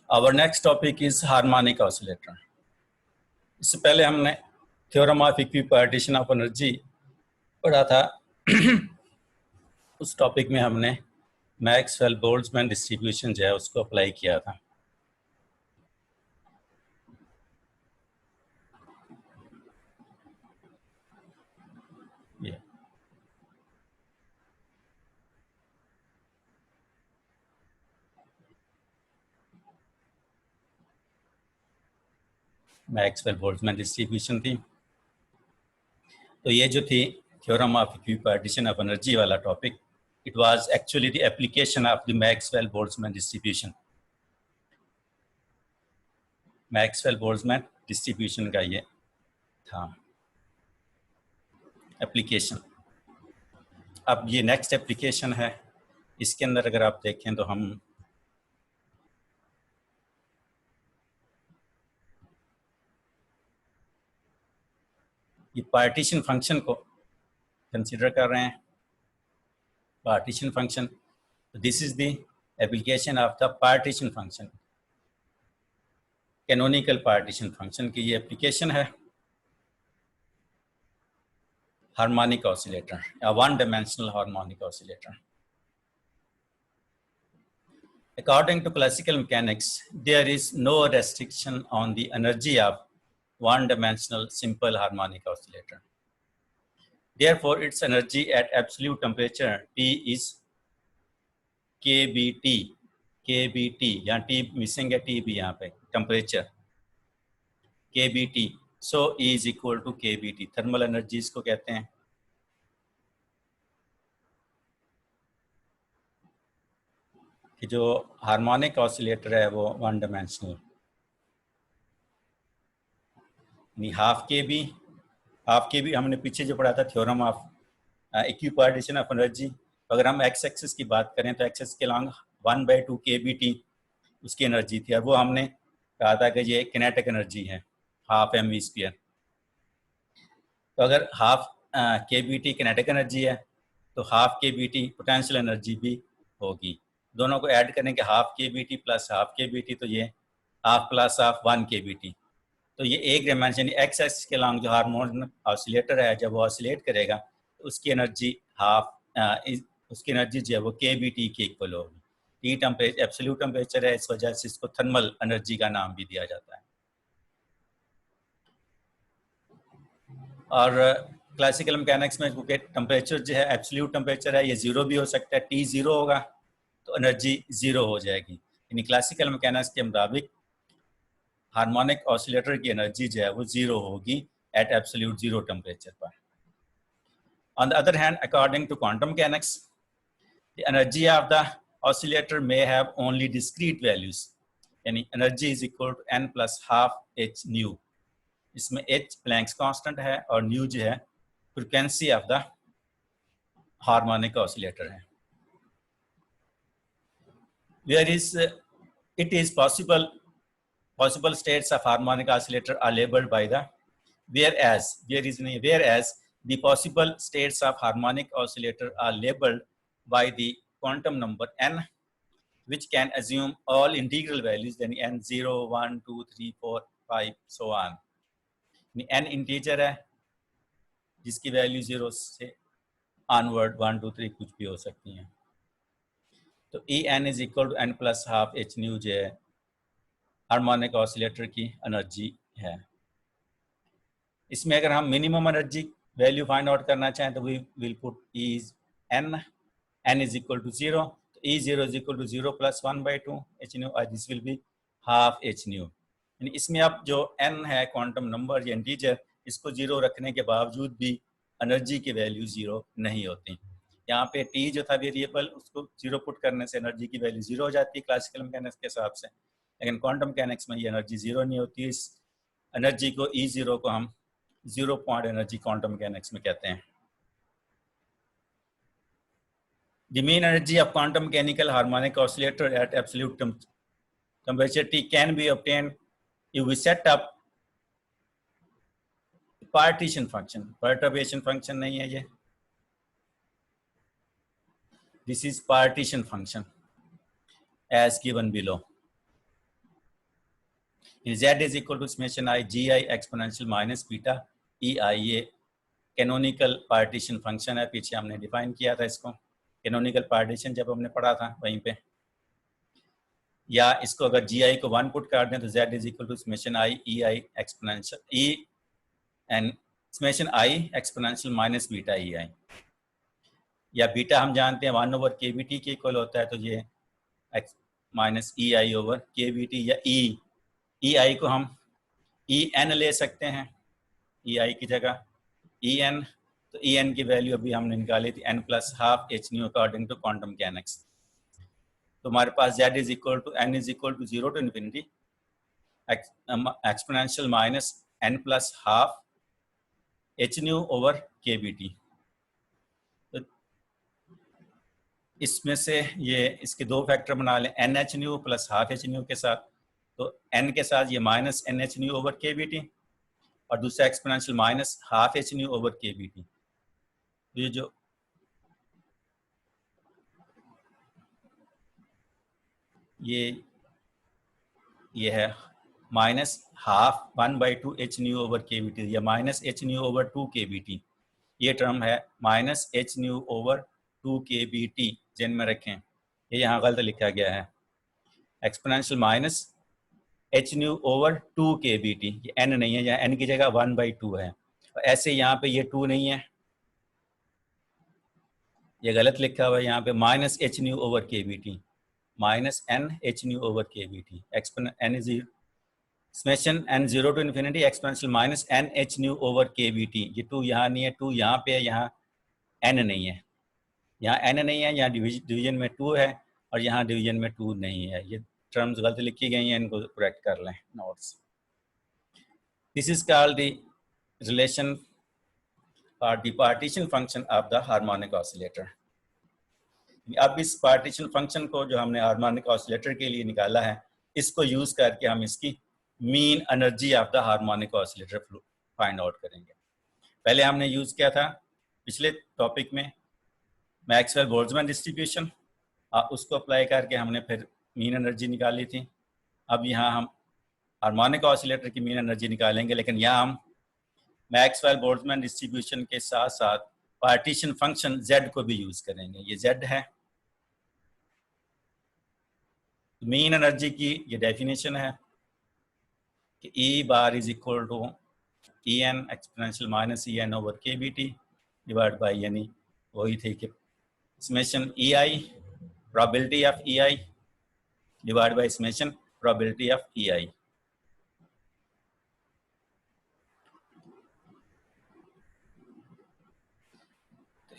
Our next topic is harmonic oscillator. इससे पहले हमने theorem of equipartition of energy पढ़ा था। उस टॉपिक में हमने मैक्सवेल बोल्ट्जमैन डिस्ट्रीब्यूशन जो है उसको अप्लाई किया था। मैक्सवेल बोल्ट्जमैन डिस्ट्रीब्यूशन थी। तो ये जो थी theorem of equipartition of energy वाला topic, it was actually the application of the Maxwell Boltzmann distribution. Maxwell Boltzmann distribution का ये था एप्लीकेशन। अब ये नेक्स्ट एप्लीकेशन है। इसके अंदर अगर आप देखें तो हम ये पार्टीशन फंक्शन को कंसीडर कर रहे हैं। Partition function, this is the application of the partition function. Canonical partition function की ये एप्लीकेशन है हार्मोनिक ऑसिलेटर या one dimensional harmonic oscillator. According to classical mechanics, there is no restriction on the energy of one-dimensional simple harmonic oscillator. Therefore, its energy at absolute temperature T is kBT. kBT, यहाँ T missing है, T भी यहाँ पे temperature kBT. So E is equal to kBT. Thermal energy इसको कहते हैं। कि जो हार्मोनिक ऑसिलेटर है वो वन डायमेंशनल, हाफ के भी हमने पीछे जो पढ़ा था theorem of equipartition of energy. अगर हम एक्स एक्सिस की बात करें तो एक्सिस के लॉन्ग 1/2 kBT उसकी एनर्जी थी, और वो हमने कहा था कि ये किनेटिक एनर्जी है, हाफ mv²। तो अगर हाफ kBT किनेटिक एनर्जी है तो हाफ kBT पोटेंशियल एनर्जी भी होगी। दोनों को ऐड करने के half kBT plus half kBT, तो ये हाफ प्लस हाफ 1 kBT। तो ये एक डायमेंशन एक्स एक्सिस के लॉन्ग जो हार्मोनिक ऑसिलेटर है, जब वो ऑसिलेट करेगा तो उसकी एनर्जी उसकी एनर्जी जो है वो kBT के इक्वल होगी। टी टेम्परेचर एब्सोल्यूट टेम्परेचर है, इस वजह से इसको थर्मल एनर्जी का नाम भी दिया जाता है। और क्लासिकल मैकेनिक्स में क्योंकि टेम्परेचर जो है एब्सोल्यूट टेम्परेचर है, ये जीरो भी हो सकता है। टी जीरो होगा तो एनर्जी जीरो हो जाएगी। यानी क्लासिकल मैकेनिक्स के मुताबिक हार्मोनिक ऑसिलेटर की एनर्जी जो है वो जीरो होगी एट एब्सोल्यूट जीरो टेम्परेचर पर। On the other hand, according to quantum mechanics, the energy of the oscillator may have only discrete values, यानी energy is equal to n plus half h nu. इसमें h Planck's constant है और nu जो है frequency of the harmonic oscillator है। Where is it is possible states of harmonic oscillator are labeled by the whereas the possible states of harmonic oscillator are labeled by the quantum number n, which can assume all integral values, then n 0 1 2 3 4 5 so on। n integer है जिसकी value 0 से onward 1 2 3 कुछ भी हो सकती है। तो E n is equal to n plus half h nu जो है हार्मोनिक ऑसिलेटर की एनर्जी है। इसमें अगर हम minimum energy value find out करना चाहें तो we will put E is n is equal to 0, तो E 0 is equal to 0 plus 1/2 h nu, और this will be half h nu. यानी इसमें अब जो एन है क्वांटम नंबर या इंटीजर, इसको 0 रखने के बावजूद भी एनर्जी की वैल्यू 0 नहीं होती। यहाँ पे टी जो था वेरिएबल, उसको 0 पुट करने से एनर्जी की वैल्यू 0 हो जाती है क्लासिकल मैकेनिक्स के हिसाब से, लेकिन क्वांटम मैकेनिक्स में ये एनर्जी 0 नहीं होती। इस एनर्जी को E0 को हम 0 पॉइंट एनर्जी क्वांटम मैकेनिक्स में कहते हैं। The mean energy of quantum mechanical harmonic oscillator at absolute temperature T can be obtained if we set up partition function. Perturbation function नहीं है ये, this is partition function as given below। Z is equal to summation i g i exponential minus beta E i. ये canonical partition function है, पीछे हमने define किया था इसको, कैनोनिकल पार्टीशन जब हमने पढ़ा था वहीं पे। या इसको अगर जी आई को 1 पुट कर दें तो Z is equal to summation i E i exponential E n summation i exponential minus beta E i. या बीटा हम जानते हैं 1 ओवर के बी टी के इक्वल होता है, तो ये एक्स माइनस ई आई ओवर के बी टी। या ई आई को हम ई एन ले सकते हैं, ई आई की जगह ई एन। तो ई एन की वैल्यू अभी हमने निकाली थी n plus half h nu according to quantum mechanics. तो हमारे पास z is equal to n is equal to 0 to infinity exponential minus n plus half h nu over k B T. तो इसमें से ये इसके दो फैक्टर बना लें, n h nu plus half h nu के साथ। तो n के साथ ये minus n h nu over k B T और दूसरा exponential minus half h nu over k B T. ये जो ये है minus half 1/2 h nu over k B T या माइनस एच न्यू ओवर 2 के बी टी। ये term है माइनस एच न्यू ओवर 2 के बी टी, जिन में रखें। ये यहाँ गलत लिखा गया है, exponential minus h nu over 2 के बी टी। ये एन नहीं है, यहाँ एन की जगह 1/2 है। और ऐसे यहाँ पे ये 2 नहीं है, ये गलत लिखा हुआ है यहाँ पे, minus h nu over k B T, minus n h nu over k B T. N is summation n 0 to infinity exponential minus n h nu over k B T. ये 2 यहाँ नहीं है, 2 यहाँ पे है, यहाँ एन नहीं है, यहाँ एन नहीं है, यहाँ डिवीजन में 2 है और यहाँ डिवीजन में 2 नहीं है। ये टर्म्स गलत लिखी गई हैं, इनको करेक्ट कर लें notes. This is called the relation और the partition function of the harmonic oscillator. अब इस पार्टीशन फंक्शन को जो हमने हार्मोनिक ऑसिलेटर के लिए निकाला है, इसको यूज करके हम इसकी mean energy of the harmonic oscillator find out करेंगे। पहले हमने यूज किया था पिछले टॉपिक में मैक्सवेल बोल्ट्जमैन डिस्ट्रीब्यूशन, उसको अप्लाई करके हमने फिर मीन एनर्जी निकाली थी। अब यहाँ हम हार्मोनिक ऑसिलेटर की मीन एनर्जी निकालेंगे, लेकिन यहाँ हम मैक्सवेल बोल्ट्जमैन डिस्ट्रीब्यूशन के साथ साथ पार्टीशन फंक्शन Z को भी यूज करेंगे। ये Z है। मीन एनर्जी की ये डेफिनेशन है कि E bar is equal to E n exponential minus E n over k B T divide by, यानी वही थी कि summation E i probability of E i divide by summation probability of E i.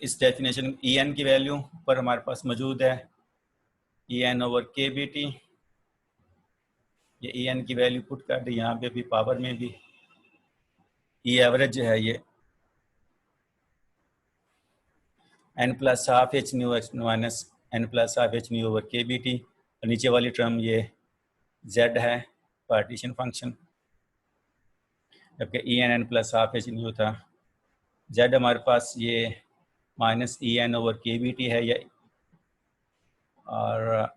इस definition E n की value पर हमारे पास मौजूद है E n over k B T. ये ई एन की वैल्यू पुट कर दी, यहाँ पे भी पावर में भी ई एवरेज जो है ये n plus half h nu x minus n plus half h nu over k B T, और नीचे वाली टर्म ये Z है पार्टीशन फंक्शन, जबकि E n plus half h nu था। Z हमारे पास ये minus E n over k B T है, ये और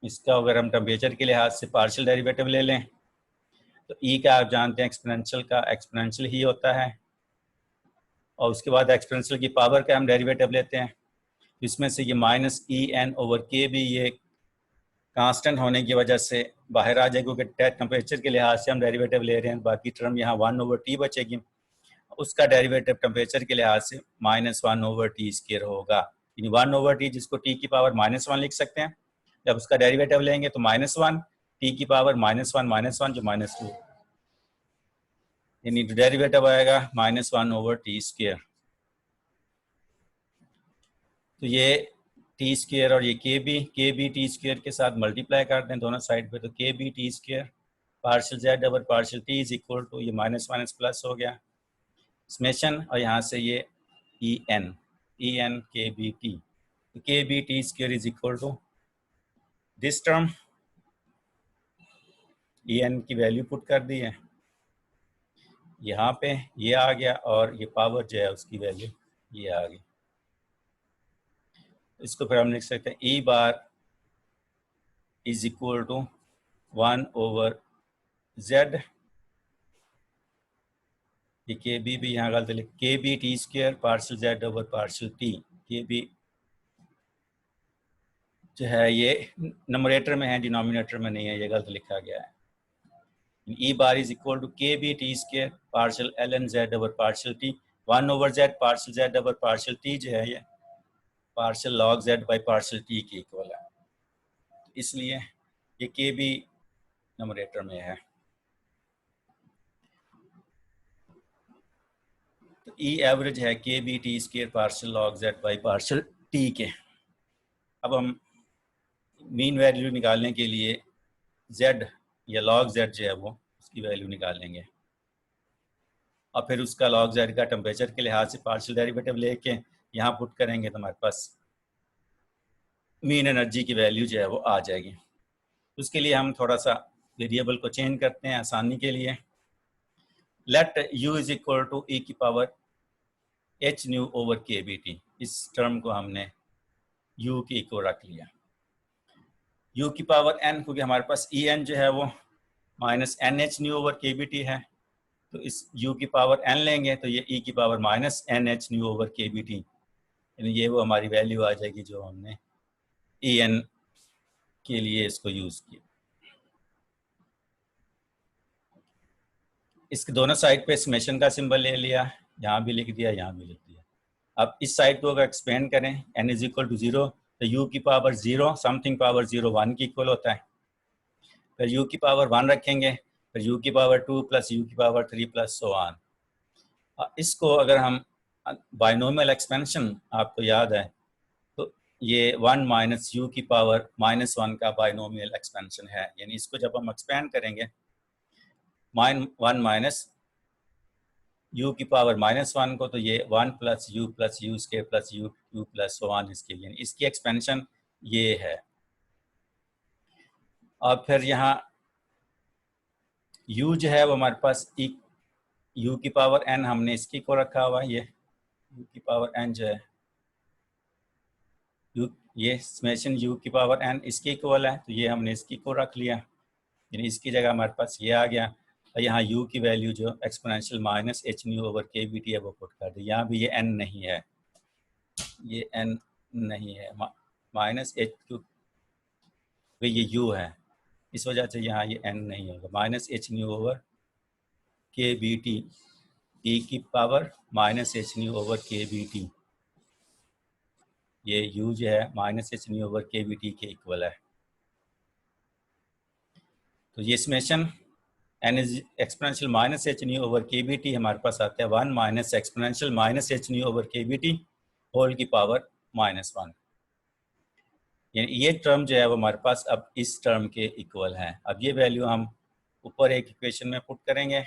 इसका अगर हम टेम्परेचर के लिहाज से पार्शियल डेरिवेटिव ले लें तो E का आप जानते हैं एक्सपोनेंशियल का एक्सपोनेंशियल ही होता है, और उसके बाद एक्सपोनेंशियल की पावर का हम डेरिवेटिव लेते हैं। इसमें से ये माइनस ई एन ओवर के भी ये कांस्टेंट होने की वजह से बाहर आ जाएगी, क्योंकि टेम्परेचर के लिहाज से हम डेरिवेटिव ले रहे हैं। बाकी टर्म यहाँ 1 ओवर टी बचेगी, उसका डेरिवेटिव टेम्परेचर के लिहाज से -1 ओवर टी स्क्वायर होगा। 1 ओवर टी जिसको टी की पावर -1 लिख सकते हैं, जब उसका डेरिवेटिव लेंगे तो -1 टी की पावर -1 जो -2, यानी डेरिवेटिव आएगा -1 ओवर टी स्क्वायर। तो ये टी स्क्वायर और ये के बी टी स्क्वायर के साथ मल्टीप्लाई करते हैं दोनों साइड पे, तो k B T square partial Z over partial T is equal to ये माइनस प्लस हो गया समेशन, और यहाँ से ये E n k B T, तो k B T square is equal to this term, E n की value put कर दी है यहाँ पे, ये आ गया, और ये पावर जो है उसकी वैल्यू ये आ गई। इसको फिर हम लिख सकते हैं E bar is equal to 1 over z, ये के बी भी यहाँ गलत लिख, k B T square partial z over partial t, k B जो है ये नंबरेटर में है, डिनोमिनेटर में नहीं है, ये गलत लिखा गया है। E bar is equal to k B T square partial l n Z over partial T, 1 over Z partial Z over partial T जो है ये partial log Z by partial T के इक्वल है, इसलिए ये के बी नंबरेटर में है। तो ई एवरेज है k B T square partial log Z by partial T के। अब हम मीन वैल्यू निकालने के लिए z या log z जो है वो उसकी वैल्यू निकालेंगे और फिर उसका log z का टेम्परेचर के लिहाज से पार्शियल डेरिवेटिव लेके यहाँ पुट करेंगे तो हमारे पास मीन एनर्जी की वैल्यू जो है वो आ जाएगी। उसके लिए हम थोड़ा सा वेरिएबल को चेंज करते हैं आसानी के लिए। Let u is equal to e की power h nu over k B T, इस टर्म को हमने u की इक्वल रख लिया। u की पावर n, क्योंकि हमारे पास ई एन जो है वो minus n h nu over k B T है, तो इस u की पावर n लेंगे तो ये e की power minus n h nu over k B T, यानी ये वो हमारी वैल्यू आ जाएगी जो हमने ई एन के लिए इसको यूज़ किया। इसके दोनों साइड पे समेशन का सिंबल ले लिया, यहाँ भी लिख दिया, यहाँ भी लिख दिया। अब इस साइड को अगर एक्सपेंड करें n इज इक्वल टू 0 तो u की पावर 0 समथिंग पावर 0 1 की इक्वल होता है, फिर u की पावर 1 रखेंगे, फिर u की पावर 2 प्लस u की पावर 3 प्लस सो ऑन। इसको अगर हम बाइनोमियल एक्सपेंशन आपको याद है तो ये 1 माइनस u की पावर -1 का बाइनोमियल एक्सपेंशन है, यानी इसको जब हम एक्सपेंड करेंगे 1 माइनस u की पावर -1 को तो ये 1 plus u square plus u plus so on, इसके यानी इसकी एक्सपेंशन ये है। और फिर यहाँ u जो है वो हमारे पास u की पावर n हमने इसकी को रखा हुआ है, ये u की पावर n जो है ये समेशन u की पावर n इसके इक्वल है, तो ये हमने इसकी को रख लिया, यानी इसकी जगह हमारे पास ये आ गया। और यहाँ u की वैल्यू जो exponential minus h nu over k B T है वो पुट कर दी। यहाँ भी ये n नहीं है, ये n नहीं है, माइनस एच क्यू ये u है, इस वजह से यहाँ ये n नहीं होगा। Minus h nu over k B T e की power minus h nu over k B T, ये u जो है minus h nu over k B T के इक्वल है। तो ये summation n is exponential minus h nu over k B T हमारे पास आता है 1 minus exponential minus h nu over k B T whole की पावर -1, यानी ये टर्म जो है वो हमारे पास अब इस टर्म के इक्वल है। अब ये वैल्यू हम ऊपर एक इक्वेशन में पुट करेंगे,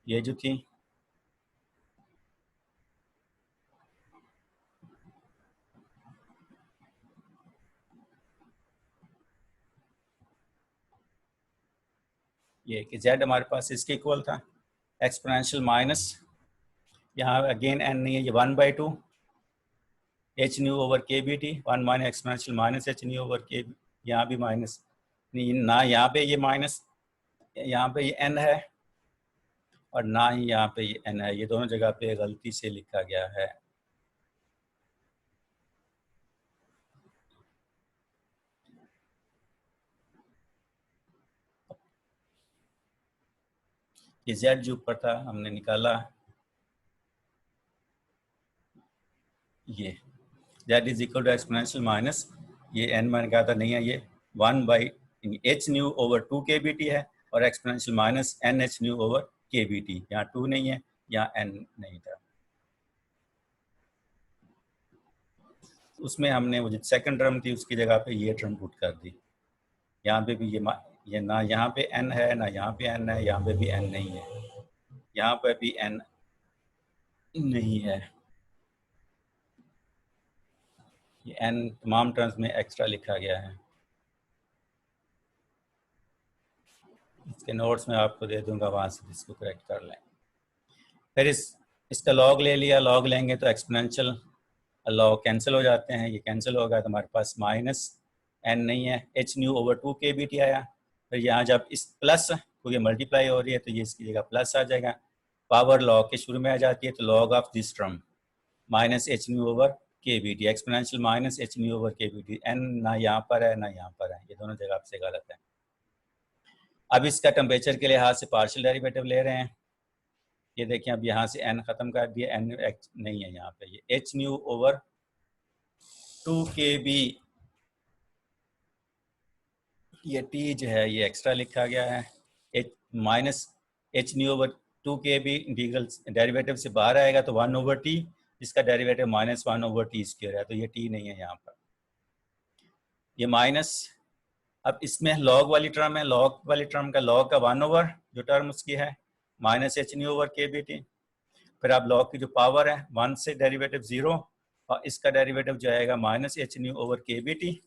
ये जो थी ये कि z हमारे पास इसके इक्वल था, एक्सपोनेंशियल माइनस यहाँ अगेन n नहीं है, ये 1/2 h nu over k B T, 1 minus exponential minus h nu over k, यहाँ भी माइनस नहीं, ना यहाँ पे ये माइनस, यहाँ पे ये n है और ना ही यहाँ पे ये n है, ये दोनों जगह पे गलती से लिखा गया है। ये z जो ऊपर था हमने निकाला, ये z is equal to exponential minus ये n मैंने कहा था नहीं है, ये 1 बाई एच न्यू ओवर 2 के बी टी है और exponential minus n h nu over k B T, यहाँ 2 नहीं है, यहाँ n नहीं था। उसमें हमने वो जो सेकंड टर्म थी उसकी जगह पे ये टर्म पुट कर दी। यहाँ पे भी ये ना यहाँ पे n है ना यहाँ पे n है, यहाँ पे भी n नहीं है, यहाँ पे भी n नहीं है, ये n तमाम टर्म्स में एक्स्ट्रा लिखा गया है। इसके नोट्स में आपको दे दूंगा, वहाँ से इसको करेक्ट कर लें। फिर इसका लॉग ले लिया, लॉग लेंगे तो एक्सपोनेंशियल लॉग कैंसिल हो जाते हैं, ये कैंसिल होगा तो हमारे पास माइनस n नहीं है, एच न्यू ओवर 2 के बी टी आया। फिर यहाँ जब इस प्लस क्योंकि मल्टीप्लाई हो रही है तो ये इसकी जगह प्लस आ जाएगा। पावर लॉग के शुरू में आ जाती है, तो log of this term minus h nu over k B T, exponential minus h nu over k B T. N ना यहाँ पर है ना यहाँ पर है, ये दोनों जगह आपसे गलत है। अब इसका टेम्परेचर के लिहाज से पार्शियल डेरिवेटिव ले रहे हैं। ये देखें, अब यहाँ से एन ख़त्म कर दिया, एन एक्स नहीं है यहाँ पे, ये एच न्यू ओवर 2kb, ये टी जो है ये एक्स्ट्रा लिखा गया है। H minus h nu over 2kb integral derivative से बाहर आएगा तो 1/t, जिसका डेरिवेटिव -1/t² है, तो ये टी नहीं है यहाँ पर, ये माइनस। अब इसमें लॉग वाली टर्म है, लॉग वाली टर्म का लॉग का 1 जो टर्म उसकी है minus h nu over k B T. फिर आप लॉग की जो पावर है 1 से डेरिवेटिव 0, और इसका डेरिवेटिव जो आएगा minus h nu over k B T.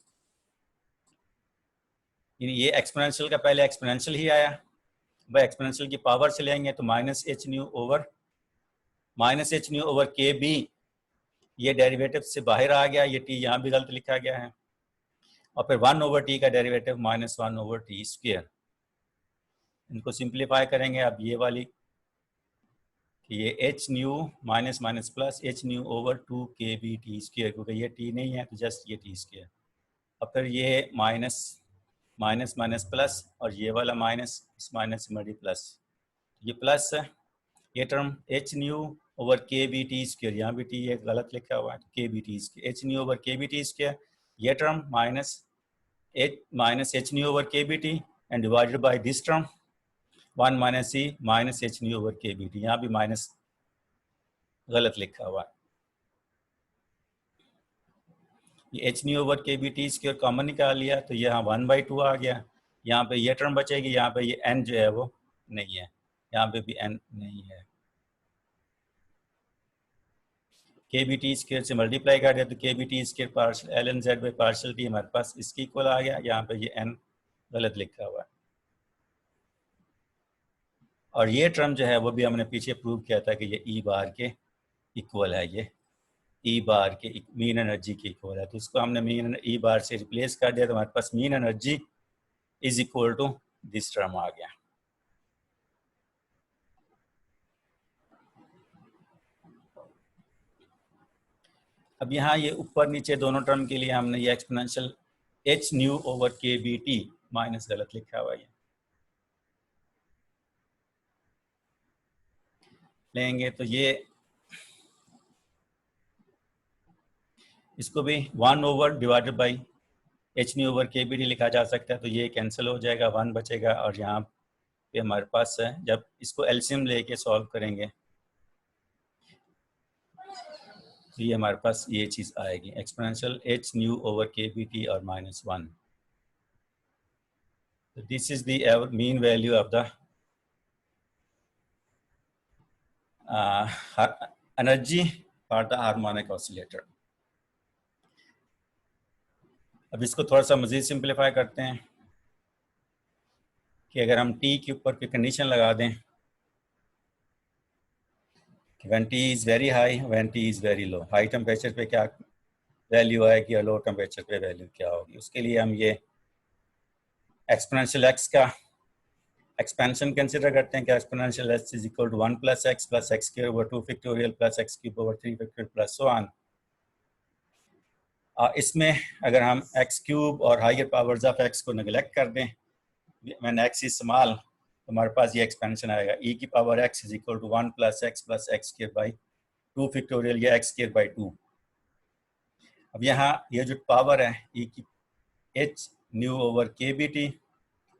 ये एक्सपोनेंशियल का पहले एक्सपोनेंशियल ही आया, वह एक्सपोनेंशियल की पावर से लेंगे तो minus h nu over k B, ये डेरिवेटिव से बाहर आ गया, ये टी यहाँ भी गलत लिखा गया है। और फिर 1/t का डेरिवेटिव -1/t²। इनको सिंप्लीफाई करेंगे अब ये वाली कि ये H new minus minus plus H nu over 2kb/t², क्योंकि ये टी नहीं है तो जस्ट ये t²। अब फिर ये माइनस माइनस माइनस प्लस, और ये वाला माइनस इस माइनस मल्टी प्लस, ये प्लस है। ये term H nu over kb/t², यहाँ भी टी ये गलत लिखा हुआ है, kb/t², H nu over kb/t²। ये term minus h nu over kb/t and divided by this term 1 minus E minus h nu over kb/t, यहाँ भी माइनस गलत लिखा हुआ है। ये H nu over kb/t² common निकाल लिया तो यहाँ 1/2 आ गया। यहाँ पे ये टर्म बचेगी, यहाँ पे ये n जो है वो नहीं है, यहाँ पे भी n नहीं है। kb/t² से मल्टीप्लाई कर दिया तो kb/t² partial ln z by partial t हमारे पास इसकी इक्वल आ गया। यहाँ पे ये n गलत लिखा हुआ है। और ये टर्म जो है वो भी हमने पीछे प्रूव किया था कि ये ई बार के इक्वल है, ये ई बार के मीन एनर्जी के इक्वल है। तो उसको हमने मीन ई बार से रिप्लेस कर दिया तो हमारे पास mean energy is equal to this term आ गया। अब यहाँ ये ऊपर नीचे दोनों टर्म के लिए हमने ये exponential H nu over kb/t minus गलत लिखा हुआ है लेंगे तो ये इसको भी 1 over divided by H nu over kb/t लिखा जा सकता है, तो ये कैंसिल हो जाएगा, 1 बचेगा। और यहाँ पे हमारे पास है, जब इसको एलसीएम लेके सॉल्व करेंगे तो ये हमारे पास ये चीज़ आएगी, exponential H nu over kb/t और -1। This is the mean value of the energy for the harmonic oscillator. अब इसको थोड़ा सा मज़ीद सिंप्लीफाई करते हैं कि अगर हम टी के ऊपर कोई कंडीशन लगा दें कि when T is very high, when T is very low, high temperature पे क्या वैल्यू आएगी और लो टेम्परेचर पे वैल्यू क्या होगी, उसके लिए हम ये एक्सपोनेंशियल एक्स का एक्सपेंशन कंसिडर करते हैं कि exponential x is equal to 1 + x + x² over 2 factorial + x³ over 3 factorial plus so on. इसमें अगर हम x³ और हायर पावर्स ऑफ x को नेगलेक्ट कर दें, व्हेन x इज स्मॉल, तो हमारे पास ये एक्सपेंशन आएगा e की power x is equal to 1 + x + x² by 2 factorial या x² बाई 2। अब यहाँ ये जो पावर है e की h न्यू ओवर kb/t,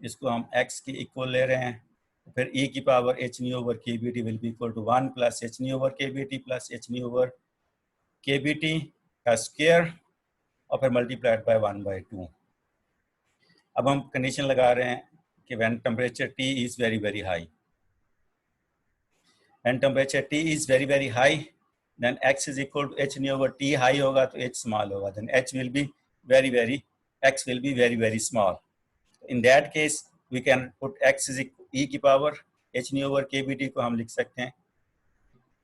इसको हम x की इक्वल ले रहे हैं, फिर e की power h nu over kb/t will be equal to 1 + h nu over kb/t plus h nu over kb/t का स्क्वायर और फिर मल्टीप्लाइड बाय 1/2। अब हम कंडीशन लगा रहे हैं कि when temperature T is very very high, when temperature T is very very high, then x is equal to h nu over T high होगा तो h स्मॉल होगा, then h will be very very x will be very very small. In that case, we can put x is e की power h nu over kb/t को हम लिख सकते हैं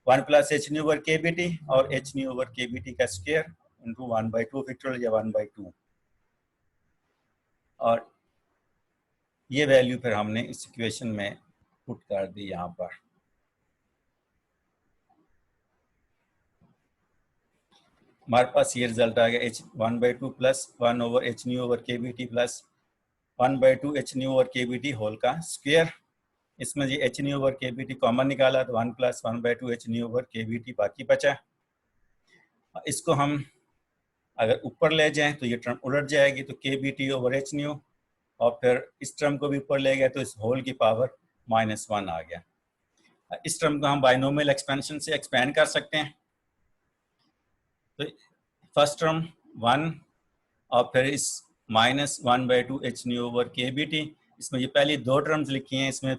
1 + h nu over kb/t और h nu over kb/t का square into 1/2 factorial या 1/2। और ये वैल्यू फिर हमने इस इक्वेशन में पुट कर दी यहाँ पर। हमारे पास ये रिजल्ट आ गया h1/2 प्लस 1/h/के_bt प्लस 1/2 h/के_bt होल का स्क्वायर। इसमें जी h/के_bt कॉमन निकाला तो 1 प्लस 1/2 h/के_bt बाकी बचा। इसको हम अगर ऊपर ले जाएं तो ये टर्म उलट जाएगी, तो kBT/h/, और फिर इस टर्म को भी ऊपर ले गए तो इस होल की पावर -1 आ गया। इस टर्म को हम बाइनोमियल एक्सपेंशन से एक्सपेंड कर सकते हैं। तो फर्स्ट टर्म 1 और फिर इस -1/2 h/ke_bt, इसमें ये पहली दो टर्म्स लिखी हैं। इसमें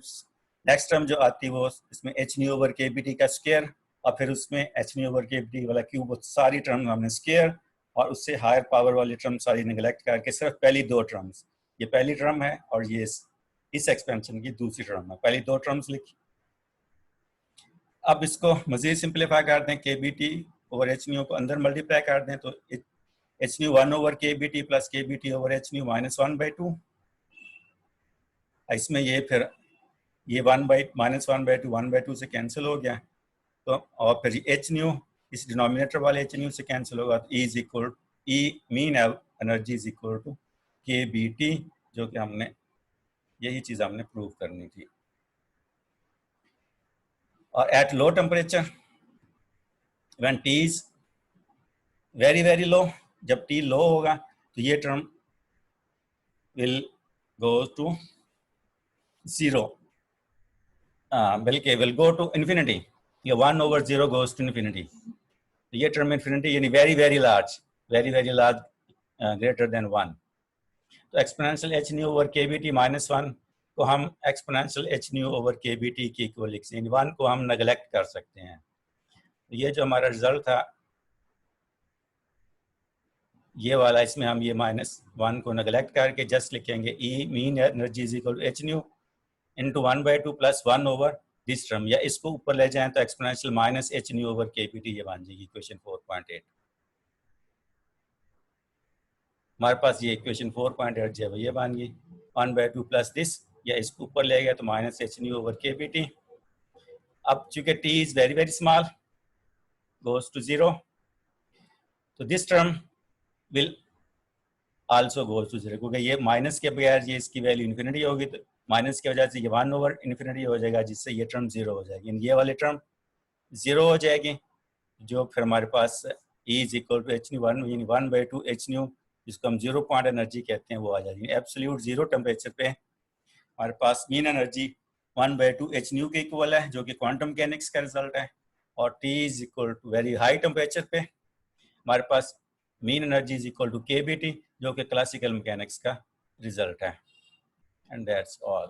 नेक्स्ट टर्म जो आती है वो इसमें h/ke_bt का स्क्वायर और फिर उसमें h/ke_bt वाला क्यूब, सारी टर्म हमने स्क्वायर और उससे हायर पावर वाली टर्म सारी निगलेक्ट करके सिर्फ पहली दो टर्म्स, ये पहली टर्म है और ये इस एक्सपेंशन की दूसरी टर्म है, पहली दो टर्म्स लिखी। अब इसको मजीद सिंप्लीफाई कर दें, kBT/h/, को अंदर मल्टीप्लाई कर दें तो h/, 1/kBT प्लस kBT/h/, -1/2। इसमें ये फिर ये -1/2 1/2 से कैंसिल हो गया, तो और फिर h/, इस डिनोमिनेटर वाले h/, से कैंसिल होगा, तो E mean energy is equal to kBT, जो कि हमने यही चीज हमने प्रूव करनी थी। और at low temperature when T is very very low, जब T लो होगा तो ये टर्म विल गो टू 0, बल्कि विल गो टू इन्फिनिटी, ये 1/0 गोज टू इन्फिनिटी। ये टर्म इन्फिनिटी यानी very very large greater than 1। तो एक्सपोनेंशियल h/ke_bt -1 को हम एक्सपोनेंशियल h/ke_bt की इक्वल लिख सकते हैं, 1 को हम नेगलेक्ट कर सकते हैं। ये जो हमारा रिजल्ट था ये वाला, इसमें हम ये -1 को नेगलेक्ट करके जस्ट लिखेंगे E mean energy is equal to h/, into 1/2 plus 1 over this term, या इसको ऊपर ले जाएं तो एक्सपोनेंशियल -h/ke_bt ये बन जाएगी इक्वेशन 4.8। हमारे पास ये इक्वेशन 4.8 जो है ये बन गई 1/2 प्लस दिस, या इसको ऊपर ले गया तो -h/ke_bt। अब चूंकि t is very very small goes to 0, तो this term will also goes to 0, क्योंकि ये माइनस के बगैर ये इसकी वैल्यू इन्फिनिटी होगी, तो माइनस की वजह से ये 1/∞ हो जाएगा, जिससे ये टर्म 0 हो जाएगी, ये वाली टर्म 0 हो जाएगी, जो फिर हमारे पास E is equal to h/, 1/2 h/, जिसको हम 0 पॉइंट एनर्जी कहते हैं, वो आ जाएगी। एब्सोल्यूट 0 टेम्परेचर पे हमारे पास मीन एनर्जी 1/2 h/, के इक्वल है, जो कि क्वांटम मैकेनिक्स का रिजल्ट है। और T is equal to very high temperature पे हमारे पास mean energy is equal to kBT, जो कि क्लासिकल मैकेनिक्स का रिजल्ट है। And that's all.